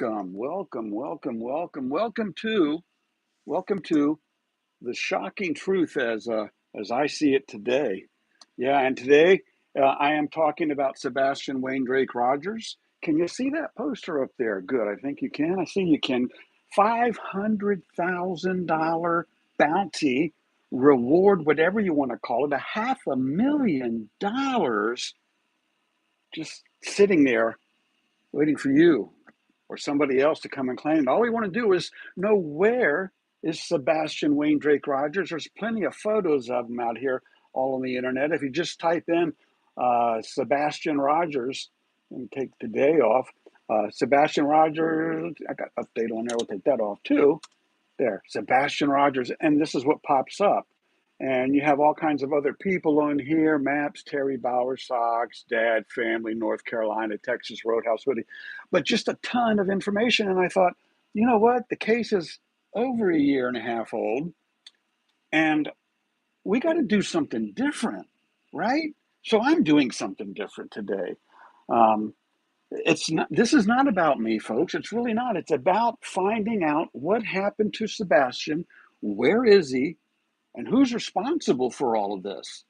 Welcome to the shocking truth as I see it today. Yeah, and today I am talking about Sebastian Wayne Drake Rogers. Can you see that poster up there? Good, I think you can. I see you can. $500,000 bounty reward, whatever you want to call it, $500,000 just sitting there waiting for you or somebody else to come and claim it. All we want to do is know where is Sebastian Wayne Drake Rogers. There's plenty of photos of him out here all on the internet. If you just type in Sebastian Rogers and take the day off, Sebastian Rogers, I got update on there. We'll take that off too. There, Sebastian Rogers, and this is what pops up. And you have all kinds of other people on here, maps, Terry Bauer, Sox, Dad, family, North Carolina, Texas, Roadhouse, Woody, but just a ton of information. And I thought, you know what? The case is over a year and a half old, and we got to do something different, right? So I'm doing something different today. Um, it's not, this is not about me, folks. It's really not. It's about finding out what happened to Sebastian, where is he, and who's responsible for all of this?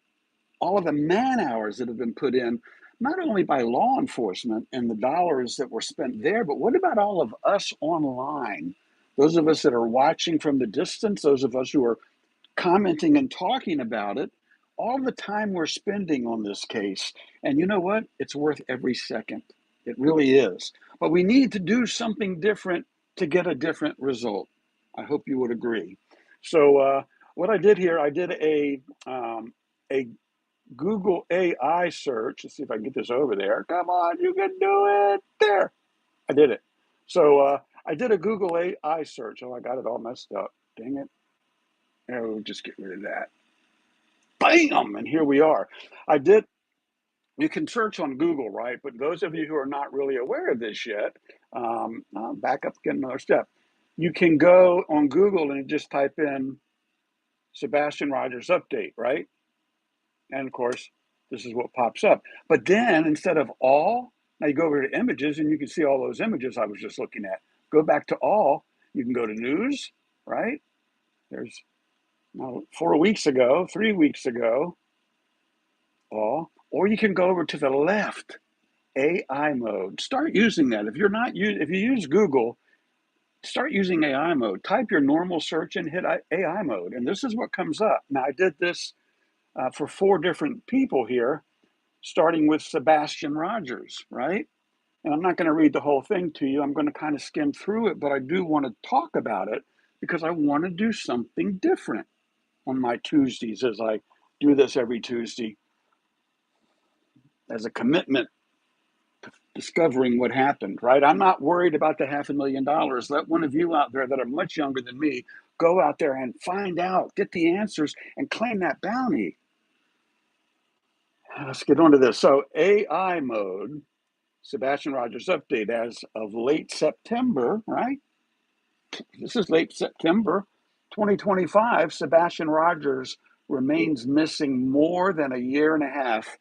All of the man hours that have been put in, not only by law enforcement and the dollars that were spent there, but what about all of us online? Those of us that are watching from the distance, those of us who are commenting and talking about it, all the time we're spending on this case. And you know what? It's worth every second. It really is. But we need to do something different to get a different result. I hope you would agree. So, what I did here, I did a Google AI search. Let's see if I can get this over there. Come on, you can do it. There, I did it. So I did a Google AI search. Oh, I got it all messed up. Dang it. Oh, we'll just get rid of that. Bam! And here we are. I did. You can search on Google, right? But those of you who are not really aware of this yet, I'll back up again another step. You can go on Google and just type in Sebastian Rogers update, right? And of course, this is what pops up. But then instead of all, now you go over to images and you can see all those images I was just looking at. Go back to all, you can go to news, right? There's 4 weeks ago, 3 weeks ago, all, or you can go over to the left, AI mode. Start using that. If you use Google, start using AI mode. Type your normal search and hit AI mode, and this is what comes up. Now I did this for 4 different people here, starting with Sebastian Rogers, right? And I'm not going to read the whole thing to you. I'm going to kind of skim through it, but I do want to talk about it because I want to do something different on my Tuesdays, as I do this every Tuesday as a commitment to discovering what happened, right? I'm not worried about the $500,000. Let one of you out there that are much younger than me go out there and find out, get the answers, and claim that bounty. Let's get on to this. So AI mode, Sebastian Rogers update as of late September, right? This is late September 2025. Sebastian Rogers remains missing more than a year and a half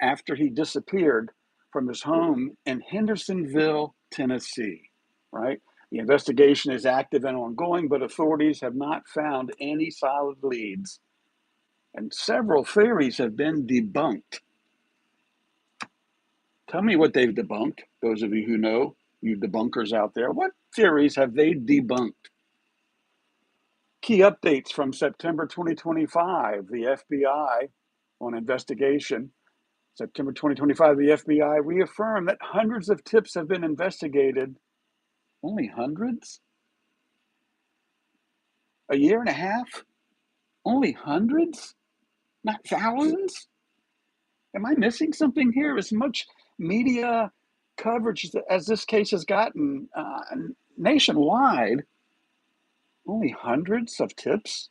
after he disappeared from his home in Hendersonville, Tennessee, right? The investigation is active and ongoing, but authorities have not found any solid leads, and several theories have been debunked. Tell me what they've debunked, those of you who know, you debunkers out there. What theories have they debunked? Key updates from September 2025, the FBI on investigation. September 2025, the FBI reaffirmed that hundreds of tips have been investigated. Only hundreds? A year and a half? Only hundreds? Not thousands? Am I missing something here? As much media coverage as this case has gotten nationwide, only hundreds of tips,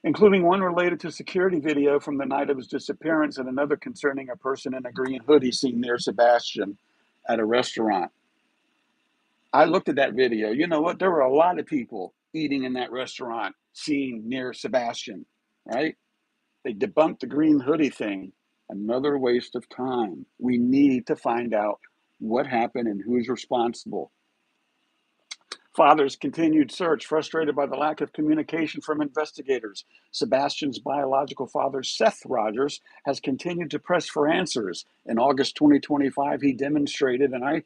including one related to security video from the night of his disappearance and another concerning a person in a green hoodie seen near Sebastian at a restaurant. I looked at that video. You know what? There were a lot of people eating in that restaurant seen near Sebastian, right? They debunked the green hoodie thing. Another waste of time. We need to find out What happened and who's responsible? Father's continued search, frustrated by the lack of communication from investigators. Sebastian's biological father, Seth Rogers, has continued to press for answers. In August 2025, he demonstrated, and I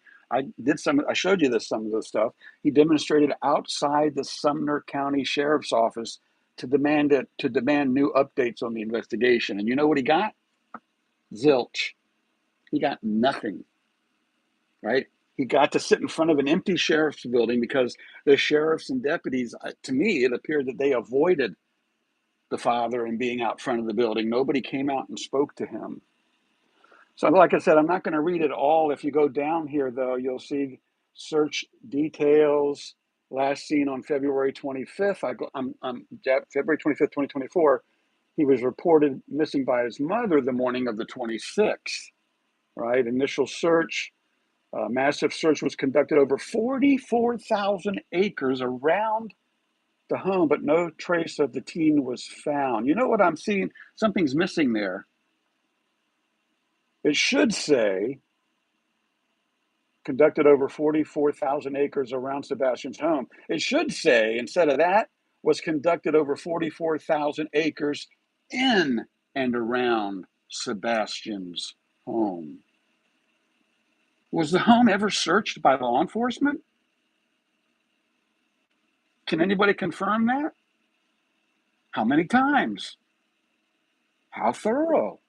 showed you some of this stuff. He demonstrated outside the Sumner County Sheriff's Office to demand new updates on the investigation. And you know what he got? Zilch. He got nothing, right? He got to sit in front of an empty sheriff's building because the sheriffs and deputies, to me, it appeared that they avoided the father and being out front of the building. Nobody came out and spoke to him. So, like I said, I'm not going to read it all. If you go down here, though, you'll see search details. Last seen on February 25th. February 25th, 2024. He was reported missing by his mother the morning of the 26th. Right? Initial search. Massive search was conducted over 44,000 acres around the home, but no trace of the teen was found. You know what I'm seeing? Something's missing there. It should say conducted over 44,000 acres around Sebastian's home. It should say, instead of that, was conducted over 44,000 acres in and around Sebastian's home. Was the home ever searched by law enforcement? Can anybody confirm that? How many times? How thorough?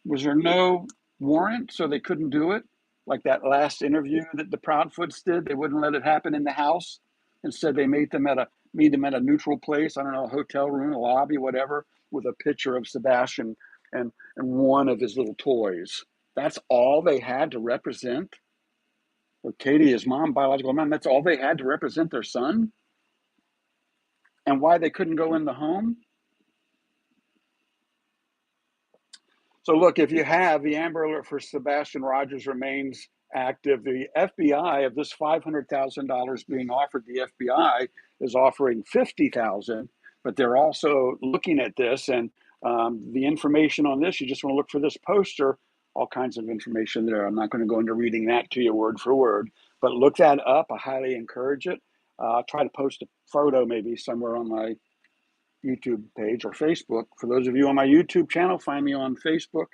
Was there no warrant so they couldn't do it? Like that last interview that the Proudfoots did, they wouldn't let it happen in the house. Instead, they meet them at a neutral place. I don't know, a hotel room, a lobby, whatever, with a picture of Sebastian and one of his little toys. That's all they had to represent. Or Katie, his mom, biological mom, that's all they had to represent their son. And why they couldn't go in the home? So look, if you have the Amber Alert for Sebastian Rogers remains active, the FBI of this $500,000 being offered, the FBI is offering $50,000, but they're also looking at this and the information on this. You just want to look for this poster. All kinds of information there. I'm not going to go into reading that to you word for word, but look that up. I highly encourage it. I'll try to post a photo maybe somewhere on my YouTube page or Facebook. For those of you on my YouTube channel, find me on Facebook.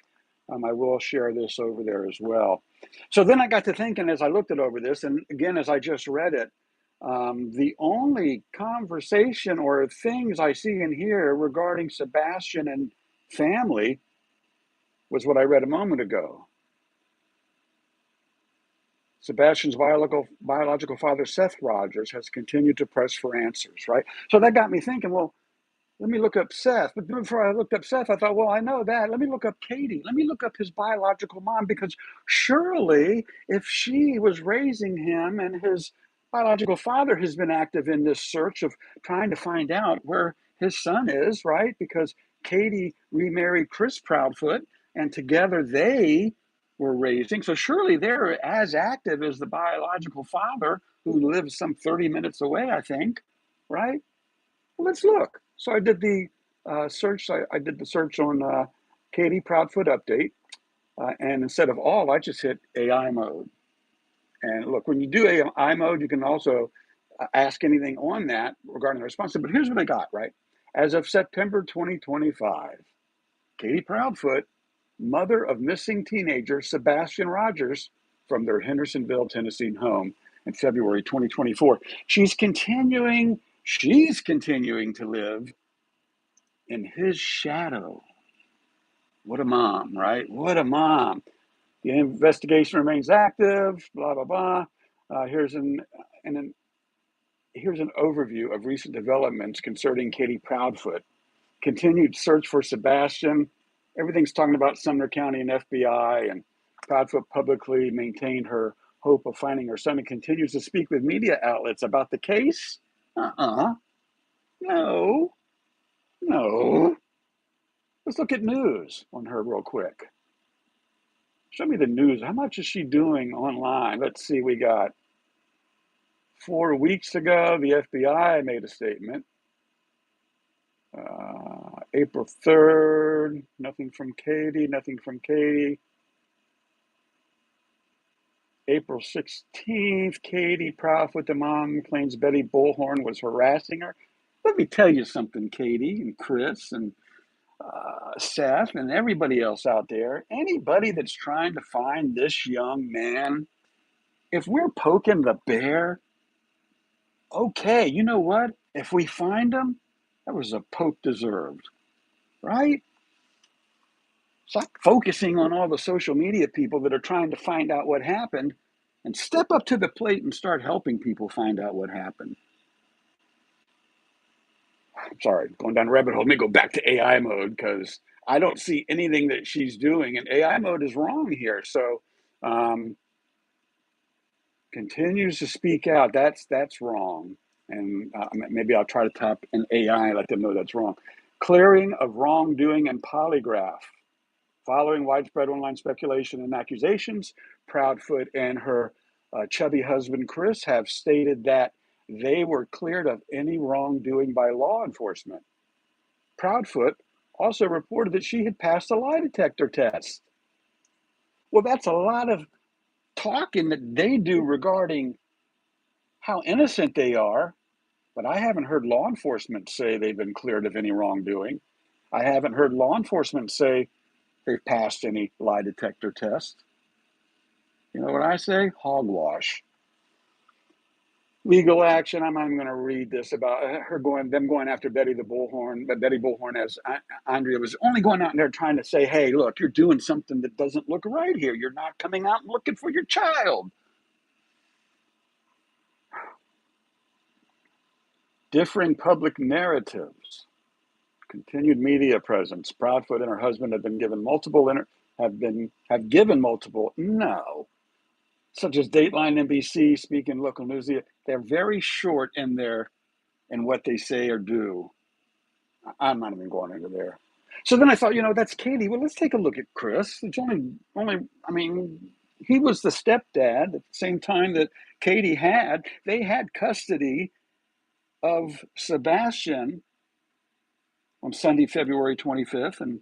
I will share this over there as well. So then I got to thinking as I looked it over this, and again, as I just read it, the only conversation or things I see in here regarding Sebastian and family was what I read a moment ago. Sebastian's biological father, Seth Rogers, has continued to press for answers, right? So that got me thinking, well, let me look up Seth. But before I looked up Seth, I thought, well, I know that. Let me look up Katie. Let me look up his biological mom, because surely if she was raising him and his biological father has been active in this search of trying to find out where his son is, right? Because Katie remarried Chris Proudfoot and together they were raising. So surely they're as active as the biological father who lives some 30 minutes away, I think, right? Well, let's look. So I did the search. I did the search on Katie Proudfoot update, and instead of all, I just hit AI mode. And look, when you do AI mode, you can also ask anything on that regarding the response. But here's what I got, right? As of September 2025, Katie Proudfoot, mother of missing teenager Sebastian Rogers from their Hendersonville, Tennessee home in February 2024. She's continuing to live in his shadow. What a mom, right? What a mom. The investigation remains active, blah, blah, blah. Here's an overview of recent developments concerning Katie Proudfoot. Continued search for Sebastian. Everything's talking about Sumner County and FBI, and Proudfoot publicly maintained her hope of finding her son and continues to speak with media outlets about the case. No. Let's look at news on her real quick. Show me the news. How much is she doing online? Let's see. We got 4 weeks ago, the FBI made a statement. April 3rd, nothing from Katie. April 16th, Katie Proudfoot, the mom, claims Betty Bullhorn was harassing her. Let me tell you something, Katie and Chris and Seth and everybody else out there. Anybody that's trying to find this young man, if we're poking the bear, okay, you know what? If we find him, that was a poke deserved, right? Stop focusing on all the social media people that are trying to find out what happened and step up to the plate and start helping people find out what happened. I'm sorry, going down a rabbit hole. Let me go back to AI mode because I don't see anything that she's doing, and AI mode is wrong here. So um, continues to speak out. That's wrong, and maybe I'll try to type in AI and let them know that's wrong. Clearing of wrongdoing and polygraph. Following widespread online speculation and accusations, Proudfoot and her chubby husband Chris have stated that they were cleared of any wrongdoing by law enforcement. Proudfoot also reported that she had passed a lie detector test. Well, that's a lot of talking that they do regarding how innocent they are, but I haven't heard law enforcement say they've been cleared of any wrongdoing. I haven't heard law enforcement say they've passed any lie detector test. You know what I say? Hogwash. Legal action. I'm not even going to read this about them going after Betty the Bullhorn. But Betty Bullhorn, as Andrea was only going out there trying to say, "Hey, look, you're doing something that doesn't look right here. You're not coming out and looking for your child." Differing public narratives. Continued media presence. Proudfoot and her husband have given multiple no, such as Dateline, NBC, Speaking Local News. They're very short in what they say or do. I'm not even going into there. So then I thought, that's Katie. Well, let's take a look at Chris. It's only. I mean, he was the stepdad at the same time that Katie had. They had custody of Sebastian on Sunday, February 25th, and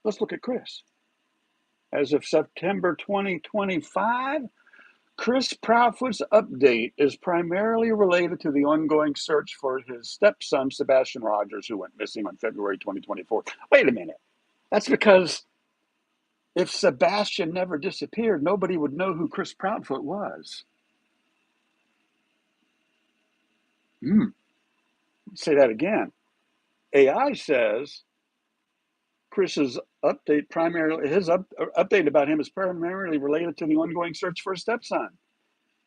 let's look at Chris. As of September 2025, Chris Proudfoot's update is primarily related to the ongoing search for his stepson, Sebastian Rogers, who went missing on February 2024. Wait a minute. That's because if Sebastian never disappeared, nobody would know who Chris Proudfoot was. Say that again. AI says Chris's update update about him is primarily related to the ongoing search for a stepson.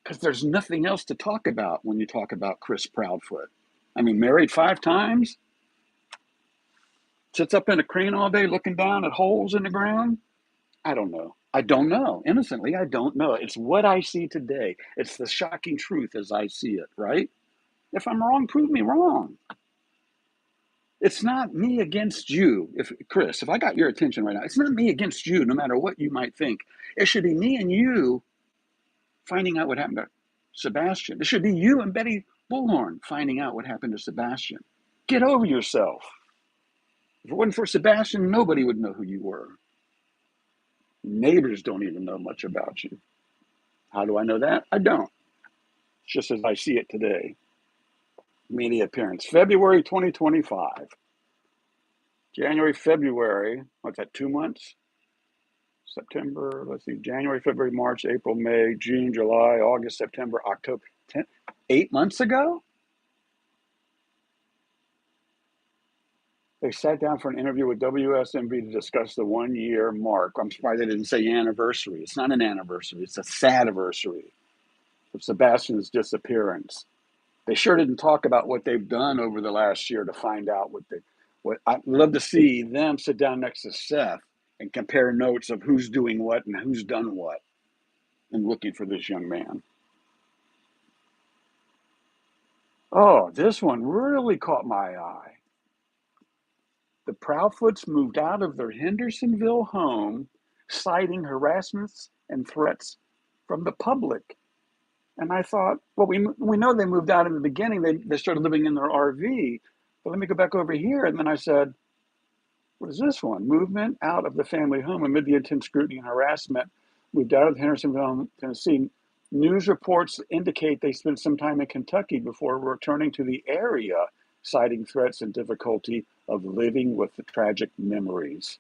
Because there's nothing else to talk about when you talk about Chris Proudfoot. I mean, married 5 times, sits up in a crane all day looking down at holes in the ground. I don't know. I don't know. Innocently, I don't know. It's what I see today. It's the shocking truth as I see it, right? If I'm wrong, prove me wrong. It's not me against you. Chris, if I got your attention right now, it's not me against you, no matter what you might think. It should be me and you finding out what happened to Sebastian. It should be you and Betty Bullhorn finding out what happened to Sebastian. Get over yourself. If it wasn't for Sebastian, nobody would know who you were. Neighbors don't even know much about you. How do I know that? I don't. It's just as I see it today. Media appearance, February 2025. January, February, what's that, 2 months? September, let's see, January, February, March, April, May, June, July, August, September, October, 8 months ago? They sat down for an interview with WSMV to discuss the 1-year mark. I'm surprised they didn't say anniversary. It's not an anniversary, it's a sad-iversary of Sebastian's disappearance. They sure didn't talk about what they've done over the last year to find out what I'd love to see them sit down next to Seth and compare notes of who's doing what and who's done what in looking for this young man. Oh, this one really caught my eye. The Proudfoots moved out of their Hendersonville home, citing harassments and threats from the public. And I thought, well, we know they moved out in the beginning. They started living in their RV. But let me go back over here. And then I said, what is this one? Movement out of the family home amid the intense scrutiny and harassment moved out of Hendersonville, Tennessee. News reports indicate they spent some time in Kentucky before returning to the area, citing threats and difficulty of living with the tragic memories.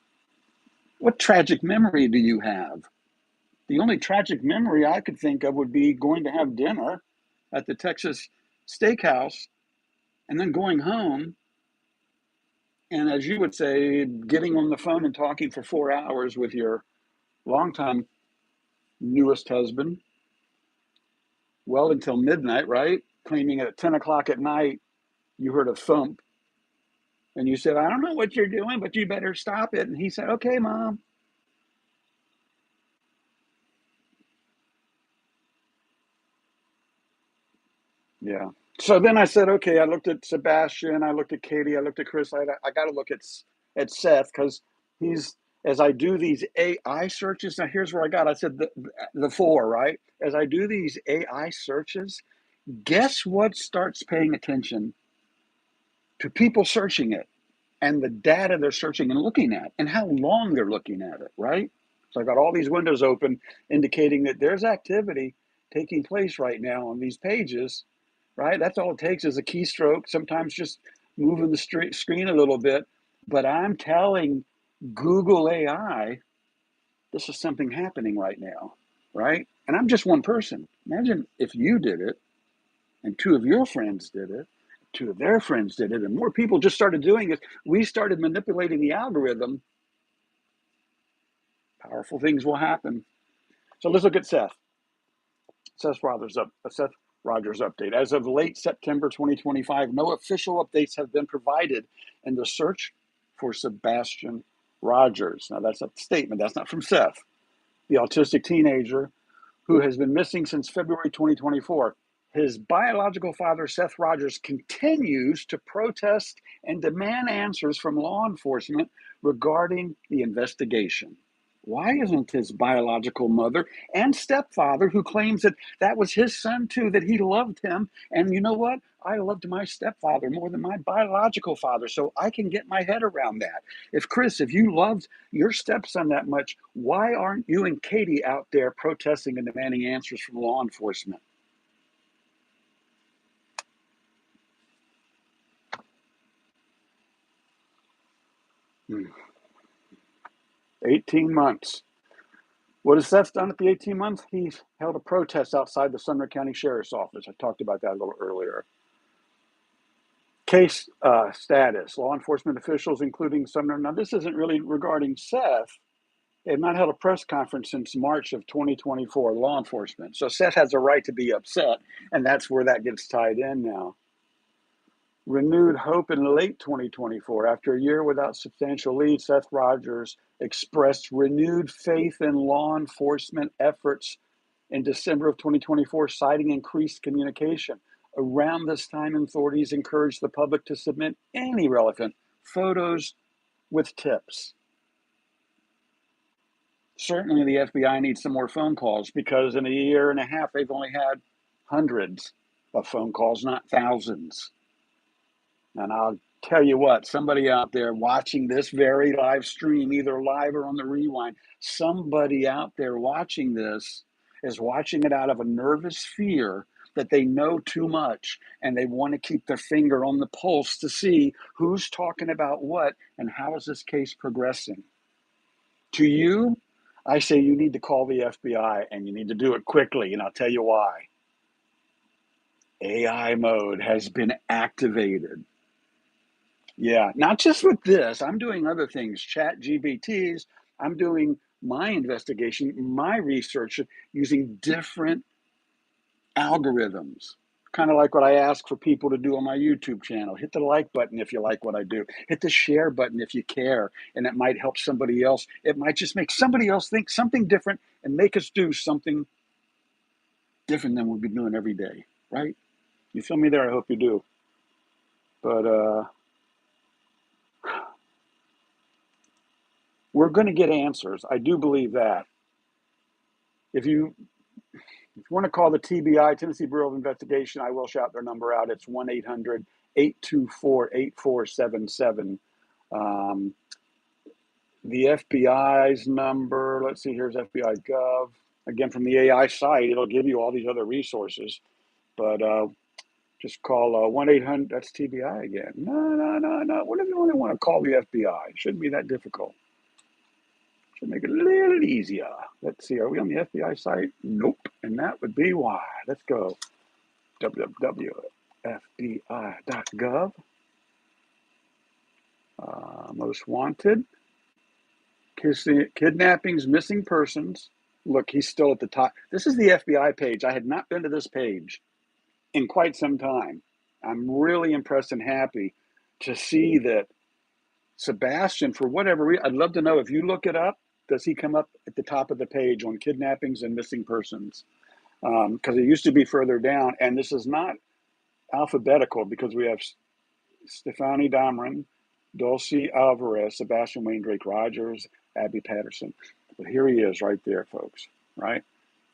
What tragic memory do you have? The only tragic memory I could think of would be going to have dinner at the Texas steakhouse and then going home. And as you would say, getting on the phone and talking for 4 hours with your longtime newest husband, well until midnight, right? Claiming at 10 o'clock at night, you heard a thump and you said, I don't know what you're doing, but you better stop it. And he said, okay, Mom. Yeah. So then I said, okay, I looked at Sebastian, I looked at Katie, I looked at Chris. I got to look at Seth because he's, as I do these AI searches, now here's where I got, I said the four, right? As I do these AI searches, guess what starts paying attention to people searching it and the data they're searching and looking at and how long they're looking at it, right? So I've got all these windows open indicating that there's activity taking place right now on these pages, right? That's all it takes is a keystroke, sometimes just moving the screen a little bit. But I'm telling Google AI, this is something happening right now, right? And I'm just one person. Imagine if you did it and two of your friends did it, two of their friends did it, and more people just started doing it. We started manipulating the algorithm. Powerful things will happen. So let's look at Seth. Seth Rogers update. As of late September 2025, no official updates have been provided in the search for Sebastian Rogers. Now that's a statement. That's not from Seth, the autistic teenager who has been missing since February 2024. His biological father, Seth Rogers, continues to protest and demand answers from law enforcement regarding the investigation. Why isn't his biological mother and stepfather, who claims that that was his son too, that he loved him? And you know what? I loved my stepfather more than my biological father, so I can get my head around that. If Chris, if you loved your stepson that much, why aren't you and Katie out there protesting and demanding answers from law enforcement? 18 months. What has Seth done at the 18 months? He's held a protest outside the Sumner County Sheriff's Office. I talked about that a little earlier. Case status. Law enforcement officials, including Sumner. Now, this isn't really regarding Seth. They have not held a press conference since March of 2024, law enforcement. So Seth has a right to be upset, and that's where that gets tied in now. Renewed hope in late 2024. After a year without substantial lead, Seth Rogers expressed renewed faith in law enforcement efforts in December of 2024, citing increased communication. Around this time, authorities encouraged the public to submit any relevant photos with tips. Certainly, the FBI needs some more phone calls because in a year and a half, they've only had hundreds of phone calls, not thousands. And I'll tell you what, somebody out there watching this very live stream, either live or on the rewind, somebody out there watching this is watching it out of a nervous fear that they know too much and they want to keep their finger on the pulse to see who's talking about what and how is this case progressing. To you, I say you need to call the FBI and you need to do it quickly, and I'll tell you why. AI mode has been activated. Yeah, not just with this. I'm doing other things, chat GBTs. I'm doing my investigation, my research using different algorithms. Kind of like what I ask for people to do on my YouTube channel. Hit the like button if you like what I do. Hit the share button if you care, and it might help somebody else. It might just make somebody else think something different and make us do something different than we've been doing every day, right? You feel me there? I hope you do. But we're going to get answers. I do believe that. If you want to call the TBI, Tennessee Bureau of Investigation, I will shout their number out. It's 1-800-824-8477. The FBI's number, let's see, here's FBI Gov. again, from the AI site, it'll give you all these other resources. But just call 1-800, that's TBI again. No. What if you only want to call the FBI? It shouldn't be that difficult. Should make it a little easier. Let's see, are we on the FBI site? Nope, and that would be why. Let's go. www.fbi.gov. Most wanted. Kidnappings, missing persons. Look, he's still at the top. This is the FBI page. I had not been to this page in quite some time. I'm really impressed and happy to see that Sebastian, for whatever reason, I'd love to know if you look it up, does he come up at the top of the page on kidnappings and missing persons? Because it used to be further down, and this is not alphabetical because we have Stefani Damron, Dulcie Alvarez, Sebastian Wayne Drake Rogers, Abby Patterson. But here he is right there, folks, right?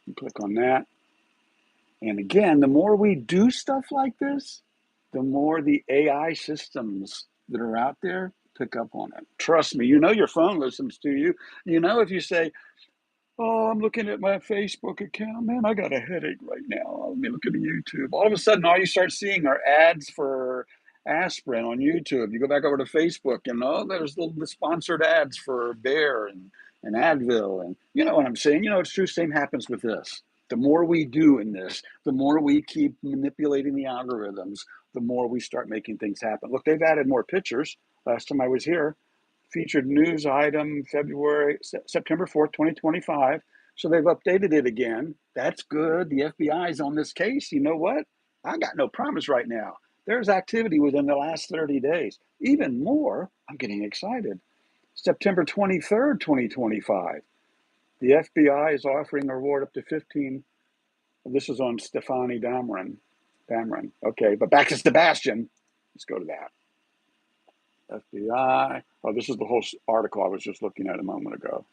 You click on that. And again, the more we do stuff like this, the more the AI systems that are out there pick up on it. Trust me, you know your phone listens to you. You know if you say, oh, I'm looking at my Facebook account, man, I got a headache right now. Let me look at YouTube. All of a sudden, all you start seeing are ads for aspirin on YouTube. You go back over to Facebook and there's the sponsored ads for Bayer and Advil. And you know what I'm saying? You know, it's true. Same happens with this. The more we do in this, the more we keep manipulating the algorithms, the more we start making things happen. Look, they've added more pictures. Last time I was here, featured news item September 4th, 2025. So they've updated it again. That's good. The FBI is on this case. You know what? I got no promise right now. There's activity within the last 30 days. Even more, I'm getting excited. September 23rd, 2025. The FBI is offering a reward up to 15. This is on Stefani Damron. Okay, but back to Sebastian. Let's go to that. FBI. Oh, this is the whole article I was just looking at a moment ago.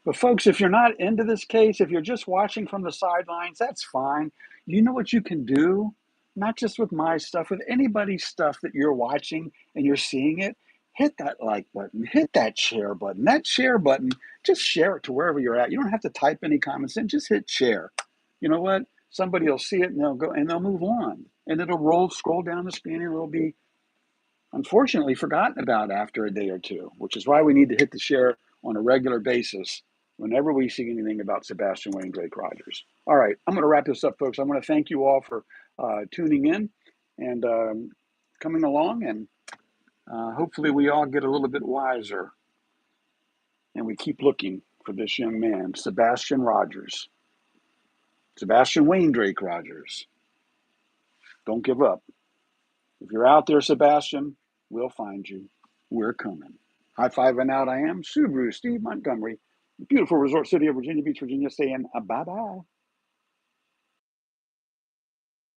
But folks, if you're not into this case, if you're just watching from the sidelines, that's fine. You know what you can do? Not just with my stuff, with anybody's stuff that you're watching and you're seeing it, hit that like button, hit that share button. That share button, just share it to wherever you're at. You don't have to type any comments in, just hit share. You know what? Somebody will see it and they'll go and they'll move on. And it'll scroll down the screen and it'll be unfortunately forgotten about after a day or two, which is why we need to hit the share on a regular basis whenever we see anything about Sebastian Wayne Drake Rogers. All right, I'm going to wrap this up, folks. I want to thank you all for tuning in and coming along, and hopefully we all get a little bit wiser and we keep looking for this young man, Sebastian Wayne Drake Rogers. Don't give up. If you're out there, Sebastian, we'll find you. We're coming. High five and out I am, SubaruSteve Montgomery, beautiful resort city of Virginia Beach, Virginia, saying bye-bye.